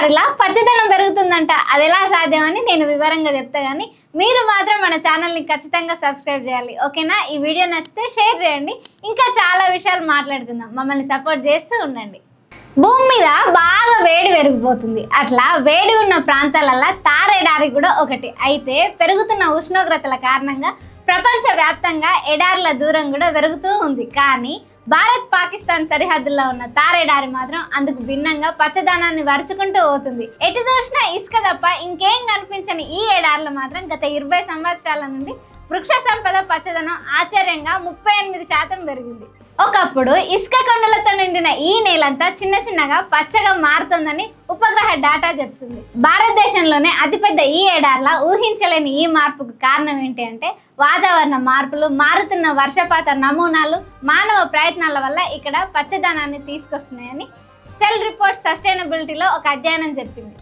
ఎడారిలా పచ్చదనం పెరుగుతుందంట. అది ఎలా సాధ్యమని నేను వివరంగా చెప్తా గానీ మీరు మాత్రం మన ఛానల్ని ఖచ్చితంగా సబ్స్క్రైబ్ చేయాలి. ఓకేనా? ఈ వీడియో నచ్చితే షేర్ చేయండి. ఇంకా చాలా విషయాలు మాట్లాడుకుందాం. మమ్మల్ని సపోర్ట్ చేస్తూ ఉండండి. భూమి మీద బాగా వేడి పెరిగిపోతుంది. అట్లా వేడి ఉన్న ప్రాంతాలలో థార్ ఎడారి కూడా ఒకటి. అయితే పెరుగుతున్న ఉష్ణోగ్రతల కారణంగా ప్రపంచవ్యాప్తంగా ఎడారుల దూరం కూడా పెరుగుతూ ఉంది. కానీ భారత్ పాకిస్తాన్ సరిహద్దుల్లో ఉన్న థార్ ఎడారి మాత్రం అందుకు భిన్నంగా పచ్చదనాన్ని వరుచుకుంటూ పోతుంది. ఎటు చూసినా ఇసుక తప్ప ఇంకేం కనిపించని ఈ ఎడారిలో మాత్రం గత 20 సంవత్సరాల నుండి వృక్ష సంపద పచ్చదనం ఆశ్చర్యంగా 38% పెరిగింది. ఒకప్పుడు ఇసుక కొండలతో నిండిన ఈ నేలంతా చిన్న చిన్నగా పచ్చగా మారుతుందని ఉపగ్రహ డేటా చెప్తుంది. భారతదేశంలోనే అతిపెద్ద ఈ ఎడారిలా ఊహించలేని ఈ మార్పుకు కారణం ఏంటి అంటే వాతావరణ మార్పులు, మారుతున్న వర్షపాత నమూనాలు, మానవ ప్రయత్నాల వల్ల ఇక్కడ పచ్చదనాన్ని తీసుకొస్తున్నాయని సెల్ రిపోర్ట్ సస్టైనబిలిటీలో ఒక అధ్యయనం చెప్పింది.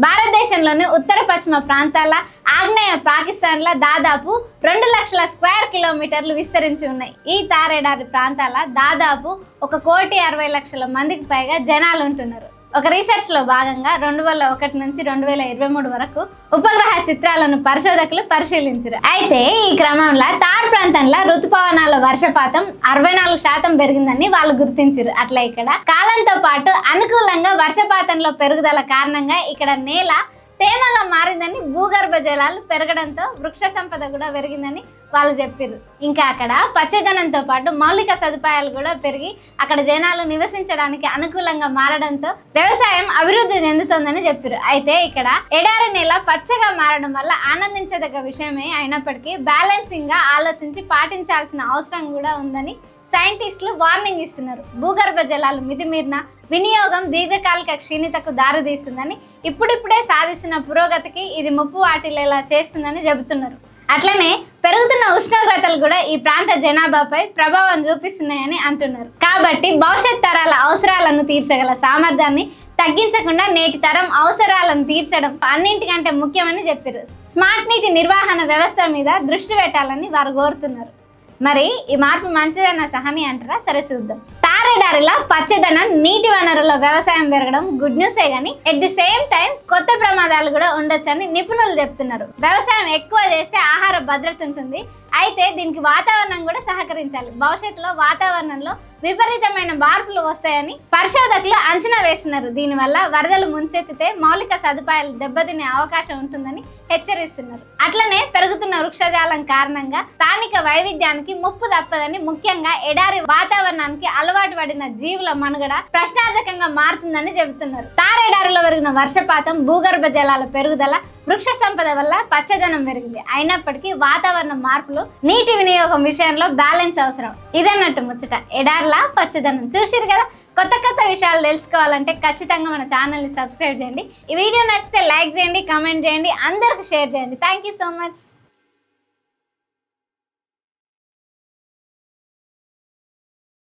భారతదేశంలోని ఉత్తర పశ్చిమ ప్రాంతాల, ఆగ్నేయ పాకిస్తాన్ల దాదాపు 2 లక్షల స్క్వేర్ కిలోమీటర్లు విస్తరించి ఉన్నాయి. ఈ థార్ ఎడారి ప్రాంతాల దాదాపు 1,60,00,000 మందికి పైగా జనాలు ఉంటున్నారు. ఒక రీసెర్చ్లో భాగంగా 2001 నుంచి 2023 వరకు ఉపగ్రహ చిత్రాలను పరిశోధకులు పరిశీలించారు. అయితే ఈ క్రమంలో థార్ ప్రాంతంలో ఋతుపవనాల వర్షపాతం 64% పెరిగిందని వాళ్ళు గుర్తించారు. అట్లా ఇక్కడ కాలంతో పాటు అనుకూలంగా వర్షపాతంలో పెరుగుదల కారణంగా ఇక్కడ నేల తేమగా మారిందని, భూగర్భ జలాలు పెరగడంతో వృక్ష సంపద కూడా పెరిగిందని వాళ్ళు చెప్పారు. ఇంకా అక్కడ పచ్చదనంతో పాటు మౌలిక సదుపాయాలు కూడా పెరిగి అక్కడ జనాలు నివసించడానికి అనుకూలంగా మారడంతో వ్యవసాయం అభివృద్ధి చెందుతోందని చెప్పారు. అయితే ఇక్కడ ఎడారి నేల పచ్చగా మారడం వల్ల ఆనందించదగ్గ విషయమే అయినప్పటికీ బ్యాలెన్సింగ్ గా ఆలోచించి పాటించాల్సిన అవసరం కూడా ఉందని సైంటిస్టులు వార్నింగ్ ఇస్తున్నారు. భూగర్భ జలాలు మితిమీరిన వినియోగం దీర్ఘకాలిక క్షీణతకు దారితీస్తుందని, ఇప్పుడిప్పుడే సాధిస్తున్న పురోగతికి ఇది ముప్పు వాటిల్లేలా చేస్తుందని చెబుతున్నారు. అట్లనే పెరుగుతున్న ఉష్ణోగ్రతలు కూడా ఈ ప్రాంత జనాభాపై ప్రభావం చూపిస్తున్నాయని అంటున్నారు. కాబట్టి భవిష్యత్ తరాల అవసరాలను తీర్చగల సామర్థ్యాన్ని తగ్గించకుండా నేటి తరం అవసరాలను తీర్చడం అన్నింటికంటే ముఖ్యమని చెప్పారు. స్మార్ట్ నీటి నిర్వహణ వ్యవస్థ మీద దృష్టి పెట్టాలని వారు కోరుతున్నారు. మరి ఈ మార్పు మంచిదన్న సహని అంటారా? సరే చూద్దాం. థార్ ఎడారిలో పచ్చదనం, నీటి వనరుల వ్యవసాయం పెరగడం గుడ్ న్యూసే గానీ ఎట్ ది సేమ్ టైం కొత్త ప్రమాదాలు కూడా ఉండొచ్చని నిపుణులు చెప్తున్నారు. వ్యవసాయం ఎక్కువ చేస్తే ఆహార భద్రత ఉంటుంది. అయితే దీనికి వాతావరణం కూడా సహకరించాలి. భవిష్యత్తులో వాతావరణంలో విపరీతమైన మార్పులు వస్తాయని పరిశోధకులు అంచనా వేస్తున్నారు. దీనివల్ల వరదలు ముంచెత్తితే మౌలిక సదుపాయాలు దెబ్బతినే అవకాశం ఉంటుందని హెచ్చరిస్తున్నారు. అట్లనే పెరుగుతున్న వృక్షజాలం కారణంగా స్థానిక వైవిధ్యానికి ముప్పు తప్పదని, ముఖ్యంగా ఎడారి వాతావరణానికి అలవాటు పడిన జీవుల మనుగడ ప్రశ్నార్థకంగా మారుతుందని చెబుతున్నారు. థార్ ఎడారిలో పెరిగిన వర్షపాతం, భూగర్భ జలాల పెరుగుదల, వృక్ష సంపద వల్ల పచ్చదనం పెరిగింది. అయినప్పటికీ వాతావరణ మార్పులు, నీటి వినియోగం విషయంలో బ్యాలెన్స్ అవసరం. ఇదన్నట్టు ముచ్చట ఎడార్లా పచ్చదనం. చూసిరు కదా? కొత్త కొత్త విషయాలు తెలుసుకోవాలంటే ఖచ్చితంగా మన ఛానల్ని సబ్స్క్రైబ్ చేయండి. ఈ వీడియో నచ్చితే లైక్ చేయండి, కామెంట్ చేయండి, అందరికి షేర్ చేయండి. Thank you so much.